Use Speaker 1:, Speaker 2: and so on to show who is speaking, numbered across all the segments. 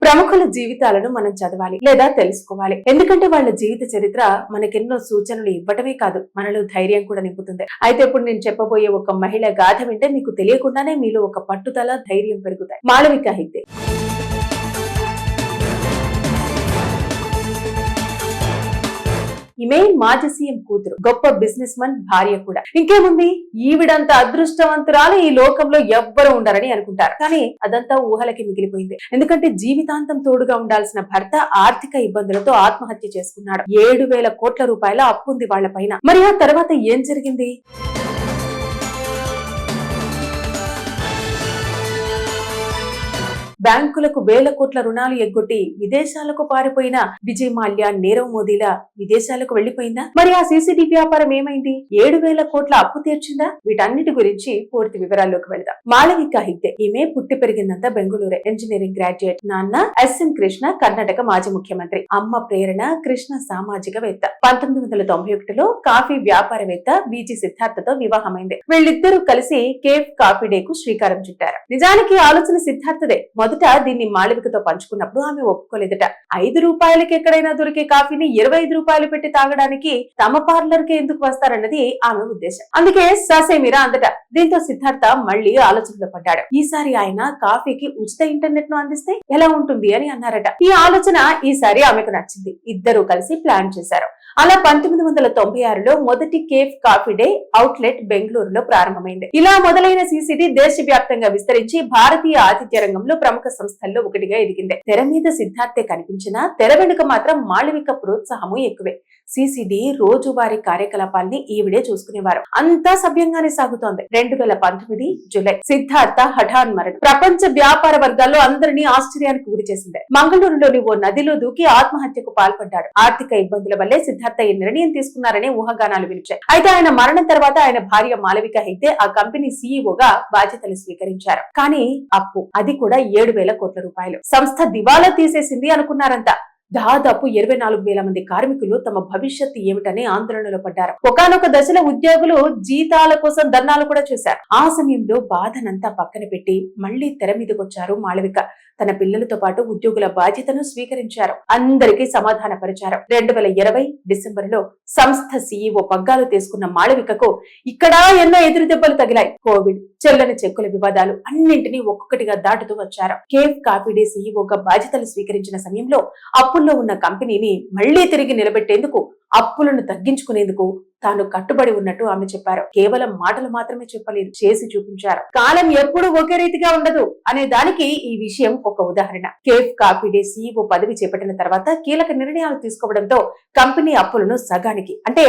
Speaker 1: ప్రముఖుల జీవితాలను మనం చదవాలి లేదా తెలుసుకోవాలి. ఎందుకంటే వాళ్ళ జీవిత చరిత్ర మనకెన్నో సూచనలు ఇవ్వటమే కాదు, మనలో ధైర్యం కూడా నింపుతుంది. అయితే ఇప్పుడు నేను చెప్పబోయే ఒక మహిళ గాథ వింటే మీకు తెలియకుండానే మీలో ఒక పట్టుదల, ధైర్యం పెరుగుతాయి. మాళవిక హెగ్డే. ఈమె మాజీ సీఎం కూతురు, గొప్ప బిజినెస్ మన్ భార్య కూడా. ఇంకేముంది, ఈవిడంత అదృష్టవంతురాలు ఈ లోకంలో ఎవ్వరూ ఉండరని అనుకుంటారు. కానీ అదంతా ఊహలకి మిగిలిపోయింది. ఎందుకంటే జీవితాంతం తోడుగా ఉండాల్సిన భర్త ఆర్థిక ఇబ్బందులతో ఆత్మహత్య చేసుకున్నాడు. 7,000 కోట్ల రూపాయల అప్పుంది వాళ్ల పైన. మరి ఆ తర్వాత ఏం జరిగింది? బ్యాంకులకు వేల కోట్ల రుణాలు ఎగ్గొట్టి విదేశాలకు పారిపోయిన విజయ్ మాల్యా, నీరవ్ మోదీల విదేశాలకు వెళ్లిపోయిందా? మరి ఆ సీసీడీ వ్యాపారం ఏమైంది? 7,000 కోట్ల అప్పు తీర్చిందా? వీటన్నిటి గురించి పూర్తి వివరాల్లోకి వెళ్దాం. మాళవిక హెగ్డే. ఈమె పుట్టి పెరిగిందంతా బెంగళూరే. Engineering graduate. నాన్న ఎస్ఎం కృష్ణ, కర్ణాటక మాజీ ముఖ్యమంత్రి. అమ్మ ప్రేరణ కృష్ణ, సామాజికవేత్త. 1991లో కాఫీ వ్యాపారవేత్త విజి సిద్ధార్థతో వివాహమైంది. వీళ్ళిద్దరూ కలిసి కేఫ్ కాఫీ డే కు శ్రీకారం చుట్టారు. నిజానికి ఆలోచన సిద్ధార్థదే. మొదట దీన్ని మాళవికతో పంచుకున్నప్పుడు ఆమె ఒప్పుకోలేదట. 5 రూపాయలకి ఎక్కడైనా దొరికే కాఫీని 25 రూపాయలు పెట్టి తాగడానికి తమ పార్లర్ కి ఎందుకు వస్తారన్నది ఆమె ఉద్దేశం. అందుకే ససేమిరా అందట. దీంతో సిద్ధార్థ మళ్లీ ఆలోచనలో పడ్డాడు. ఈసారి ఆయన కాఫీకి ఉచిత ఇంటర్నెట్ ను అందిస్తే ఎలా ఉంటుంది అని అన్నారట. ఈ ఆలోచన ఈసారి ఆమెకు నచ్చింది. ఇద్దరూ కలిసి ప్లాన్ చేశారు. అలా 1996లో మొదటి కేఫ్ కాఫీ డే అవుట్లెట్ బెంగళూరులో ప్రారంభమైంది. ఇలా మొదలైన సీసీడీ దేశవ్యాప్తంగా విస్తరించి భారతీయ ఆతిథ్య రంగంలో ప్రముఖ సంస్థల్లో ఒకటిగా ఎదిగింది. తెర మీద సిద్ధార్థే కనిపించినా తెర వెనుక మాత్రం మాళవిక ప్రోత్సాహము ఎక్కువే. సీసీడీ రోజువారీ కార్యకలాపాల్ని ఈవిడే చూసుకునేవారు. అంతా సవ్యంగానే సాగుతోంది. 2019 జూలై సిద్ధార్థ హఠాన్ మరణం ప్రపంచ వ్యాపార వర్గాల్లో అందరినీ ఆశ్చర్యానికి గురి చేసింది. మంగళూరులోని ఓ నదిలో దూకి ఆత్మహత్యకు పాల్పడ్డాడు. ఆర్థిక ఇబ్బందుల వల్లే సిద్ధార్థ ఈ నిర్ణయం తీసుకున్నారనే ఊహాగానాలు వినిపించాయి. అయితే ఆయన మరణం తర్వాత ఆయన భార్య మాళవిక హెగ్డే ఆ కంపెనీ సీఈఓగా బాధ్యతలు స్వీకరించారు. కానీ అప్పు, అది కూడా 7,000 కోట్ల రూపాయలు. సంస్థ దివాలా తీసేసింది అనుకున్నారంతా. దాదాపు 24,000 మంది కార్మికులు తమ భవిష్యత్తు ఏమిటనే ఆందోళనలో పడ్డారు. ఒకానొక దశలో ఉద్యోగులు జీతాల కోసం ధర్నాలు కూడా చేశారు. ఆ సమయంలో బాధనంతా పక్కన పెట్టి మళ్లీ తెర మీదకొచ్చారు మాళవిక. తన పిల్లలతో పాటు ఉద్యోగుల బాధ్యతను స్వీకరించారు. అందరికీ సమాధాన పరిచారు. 2020 డిసెంబర్లో సంస్థ సీఈఓ పగ్గాలు తీసుకున్న మాళవికకు ఇక్కడ ఎన్నో ఎదురు దెబ్బలు తగిలాయి. కోవిడ్, చెల్లని చెక్కుల వివాదాలు అన్నింటినీ ఒక్కొక్కటిగా దాటుతూ వచ్చారు. కేఫ్ కాఫీ డే సీఈఓగా బాధ్యతలు స్వీకరించిన సమయంలో అప్పుల్లో ఉన్న కంపెనీని మళ్లీ తిరిగి నిలబెట్టేందుకు, అప్పులను తగ్గించుకునేందుకు తాను కట్టుబడి ఉన్నట్టు ఆమె చెప్పారు. కేవలం మాటలు మాత్రమే చెప్పలేదు, చేసి చూపించారు. కాలం ఎప్పుడూ ఒకే రీతిగా ఉండదు అనే దానికి ఈ విషయం ఒక ఉదాహరణ. కేఫ్ కాఫీ డే సీఈఓ పదవి చేపట్టిన తర్వాత కీలక నిర్ణయాలు తీసుకోవడంతో కంపెనీ అప్పులను సగానికి, అంటే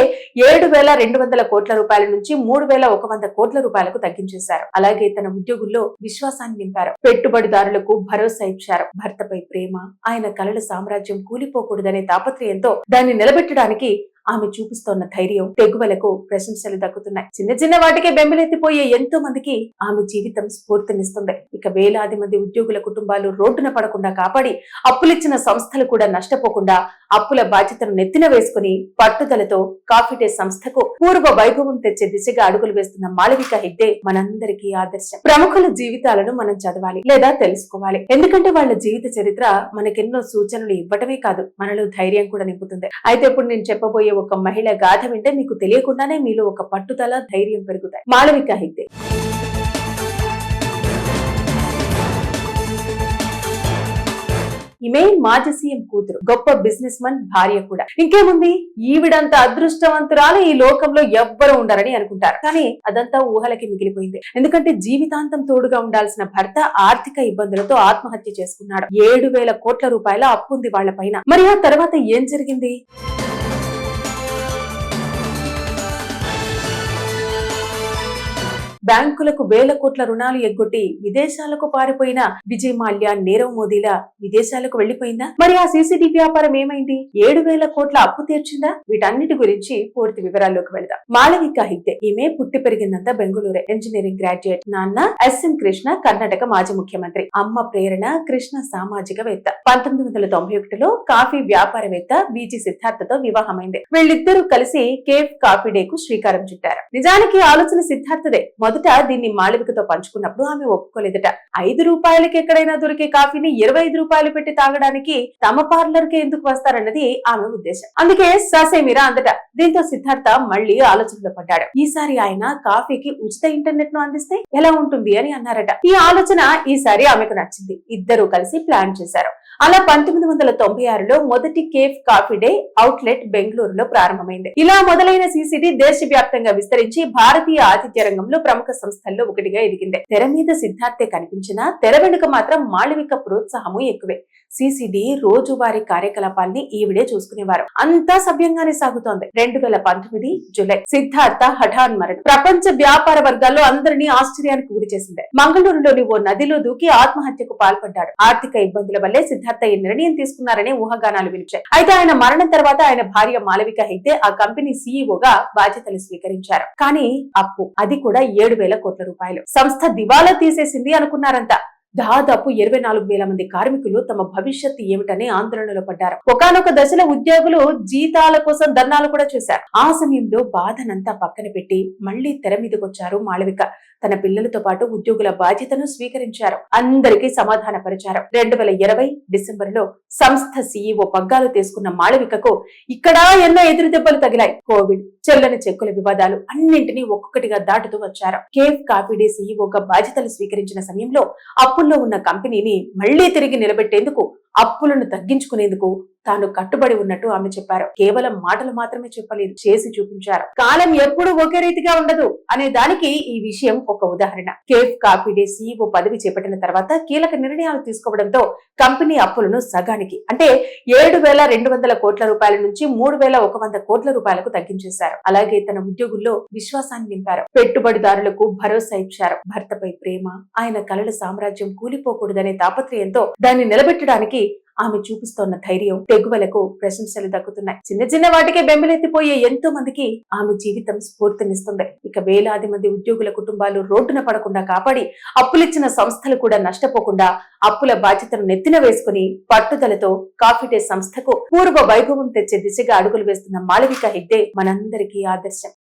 Speaker 1: 7,200 కోట్ల రూపాయల నుంచి 3,100 కోట్ల రూపాయలకు తగ్గించేశారు. అలాగే తన ఉద్యోగుల్లో విశ్వాసాన్ని నింపారు. పెట్టుబడిదారులకు భరోసా ఇచ్చారు. భర్తపై ప్రేమ, ఆయన కలల సామ్రాజ్యం కూలిపోకూడదనే తాపత్రయంతో దాన్ని నిలబెట్టడానికి ఆమె చూపిస్తోన్న ధైర్యం, తెగువలకు ప్రశంసలు దక్కుతున్నాయి. చిన్న చిన్న వాటికే బెంబలెత్తిపోయే ఎంతో మందికి ఆమె జీవితం స్ఫూర్తినిస్తుంది. ఇక వేలాది మంది ఉద్యోగుల కుటుంబాలు రోడ్డున పడకుండా కాపాడి, అప్పులిచ్చిన సంస్థలు కూడా నష్టపోకుండా అప్పుల బాధ్యతను నెత్తిన వేసుకుని పట్టుదలతో కాఫీ డే సంస్థకు పూర్వ వైభవం తెచ్చే దిశగా అడుగులు వేస్తున్న మాళవిక హెగ్డే మనందరికీ ఆదర్శం. ప్రముఖుల జీవితాలను మనం చదవాలి లేదా తెలుసుకోవాలి. ఎందుకంటే వాళ్ళ జీవిత చరిత్ర మనకెన్నో సూచనలు ఇవ్వటమే కాదు, మనలో ధైర్యం కూడా నింపుతుంది. అయితే ఇప్పుడు నేను చెప్పబోయే ఒక మహిళ గాథ వింటే మీకు తెలియకుండానే మీలో ఒక పట్టుదల, ధైర్యం పెరుగుతాయి. మాళవిక హెగ్డే. ఈమె మాజీ సీఎం కూతురు, గొప్ప బిజినెస్ మన్ భార్య కూడా. ఇంకేముంది, ఈవిడంత అదృష్టవంతురాలు ఈ లోకంలో ఎవ్వరూ ఉండరని అనుకుంటారు. కానీ అదంతా ఊహలకి మిగిలిపోయింది. ఎందుకంటే జీవితాంతం తోడుగా ఉండాల్సిన భర్త ఆర్థిక ఇబ్బందులతో ఆత్మహత్య చేసుకున్నాడు. 7,000 కోట్ల రూపాయల అప్పుంది వాళ్ల పైన. మరి ఆ తర్వాత ఏం జరిగింది? బ్యాంకులకు వేల కోట్ల రుణాలు ఎగ్గొట్టి విదేశాలకు పారిపోయిన విజయ్ మాల్యా, నీరవ్ మోదీల విదేశాలకు వెళ్లిపోయిందా? మరి ఆ సీసీడీ వ్యాపారం ఏమైంది? 7,000 కోట్ల అప్పు తీర్చిందా? వీటన్నిటి గురించి పూర్తి వివరాల్లోకి వెళ్దాం. మాళవిక హెగ్డే. ఈమె పుట్టి పెరిగిందంతా బెంగళూరే. Engineering graduate. నాన్న ఎస్ఎం కృష్ణ, కర్ణాటక మాజీ ముఖ్యమంత్రి. అమ్మ ప్రేరణ కృష్ణ, సామాజికవేత్త. 1991లో కాఫీ వ్యాపారవేత్త విజి సిద్ధార్థతో వివాహమైంది. వీళ్ళిద్దరూ కలిసి కేఫ్ కాఫీ డే కు శ్రీకారం చుట్టారు. నిజానికి ఆలోచన సిద్ధార్థదే. మొదట దీన్ని మాళవికతో పంచుకున్నప్పుడు ఆమె ఒప్పుకోలేదట. 5 రూపాయలకి ఎక్కడైనా దొరికే కాఫీని 25 రూపాయలు పెట్టి తాగడానికి తమ పార్లర్ కి ఎందుకు వస్తారన్నది ఆమె ఉద్దేశం. అందుకే ససేమిరా అందట. దీంతో సిద్ధార్థ మళ్లీ ఆలోచనలో పడ్డాడు. ఈసారి ఆయన కాఫీకి ఉచిత ఇంటర్నెట్ ను అందిస్తే ఎలా ఉంటుంది అని అన్నారట. ఈ ఆలోచన ఈసారి ఆమెకు నచ్చింది. ఇద్దరూ కలిసి ప్లాన్ చేశారు. అలా 1996లో మొదటి కేఫ్ కాఫీ డే అవుట్లెట్ బెంగళూరులో ప్రారంభమైంది. ఇలా మొదలైన సిసిడి దేశవ్యాప్తంగా విస్తరించి భారతీయ ఆతిథ్య రంగంలో ప్రముఖ సంస్థల్లో ఒకటిగా ఎదిగింది. తెర మీద సిద్ధార్థే కనిపించినా తెర వెనుక మాత్రం మాళవిక ప్రోత్సాహము ఎక్కువే. సిసిడి రోజువారీ కార్యకలాపాల్ని ఈవిడే చూసుకునేవారు. అంతా సవ్యంగానే సాగుతోంది. 2019 జూలై సిద్ధార్థ హఠాన్ మరణం ప్రపంచ వ్యాపార వర్గాల్లో అందరినీ ఆశ్చర్యానికి గురి చేసింది. మంగళూరులోని ఓ నదిలో దూకి ఆత్మహత్యకు పాల్పడ్డాడు. ఆర్థిక ఇబ్బందుల వల్లే సిద్ధార్థ ఈ నిర్ణయం తీసుకున్నారనే ఊహాగానాలు వినిచాయి. అయితే ఆయన మరణం తర్వాత ఆయన భార్య మాళవిక హెగ్డే ఆ కంపెనీ సీఈఓగా బాధ్యతలు స్వీకరించారు. కానీ అప్పు, అది కూడా 7,000 కోట్ల రూపాయలు. సంస్థ దివాలా తీసేసింది అనుకున్నారంతా. దాదాపు 24,000 మంది కార్మికులు తమ భవిష్యత్తు ఏమిటని ఆందోళనలో పడ్డారు. ఒకానొక దశలో ఉద్యోగులు జీతాల కోసం ధర్నాలు కూడా చేశారు. ఆ సమయంలో బాధనంతా పక్కన పెట్టి మళ్లీ తెర మీదకొచ్చారు మాళవిక. తన పిల్లలతో పాటు ఉద్యోగుల బాధ్యతను స్వీకరించారు. అందరికీ సమాధాన పరిచారు. 2020 డిసెంబర్లో సంస్థ సీఈఓ పగ్గాలు తీసుకున్న మాళవికకు ఇక్కడ ఎన్నో ఎదురు దెబ్బలు తగిలాయి. కోవిడ్, చెల్లని చెక్కుల వివాదాలు అన్నింటినీ ఒక్కొక్కటిగా దాటుతూ వచ్చారు. కేఫ్ కాఫీ డే సీఈఓగా బాధ్యతలు స్వీకరించిన సమయంలో అప్పుల్లో ఉన్న కంపెనీని మళ్లీ తిరిగి నిలబెట్టేందుకు, అప్పులను తగ్గించుకునేందుకు తాను కట్టుబడి ఉన్నట్టు ఆమె చెప్పారు. కేవలం మాటలు మాత్రమే చెప్పలేదు, చేసి చూపించారు. కాలం ఎప్పుడూ ఒకే రీతిగా ఉండదు అనే దానికి ఈ విషయం ఒక ఉదాహరణ. కేఫ్ కాఫీ డే సీఈఓ పదవి చేపట్టిన తర్వాత కీలక నిర్ణయాలు తీసుకోవడంతో కంపెనీ అప్పులను సగానికి, అంటే 7,200 కోట్ల రూపాయల నుంచి 3,100 కోట్ల రూపాయలకు తగ్గించేశారు. అలాగే తన ఉద్యోగుల్లో విశ్వాసాన్ని నింపారు. పెట్టుబడిదారులకు భరోసా ఇచ్చారు. భర్తపై ప్రేమ, ఆయన కలల సామ్రాజ్యం కూలిపోకూడదనే తాపత్రయంతో దాన్ని నిలబెట్టడానికి ఆమె చూపిస్తోన్న ధైర్యం, తెగువలకు ప్రశంసలు దక్కుతున్నాయి. చిన్న చిన్న వాటికే బెంబెలెత్తిపోయే ఎంతో మందికి ఆమె జీవితం స్ఫూర్తినిస్తుంది. ఇక వేలాది మంది ఉద్యోగుల కుటుంబాలు రోడ్డున పడకుండా కాపాడి, అప్పులిచ్చిన సంస్థలు కూడా నష్టపోకుండా అప్పుల బాధ్యతను నెత్తిన వేసుకుని పట్టుదలతో కాఫీ డే సంస్థకు పూర్వ వైభవం తెచ్చే దిశగా అడుగులు వేస్తున్న మాళవిక హెగ్డే మనందరికీ ఆదర్శం.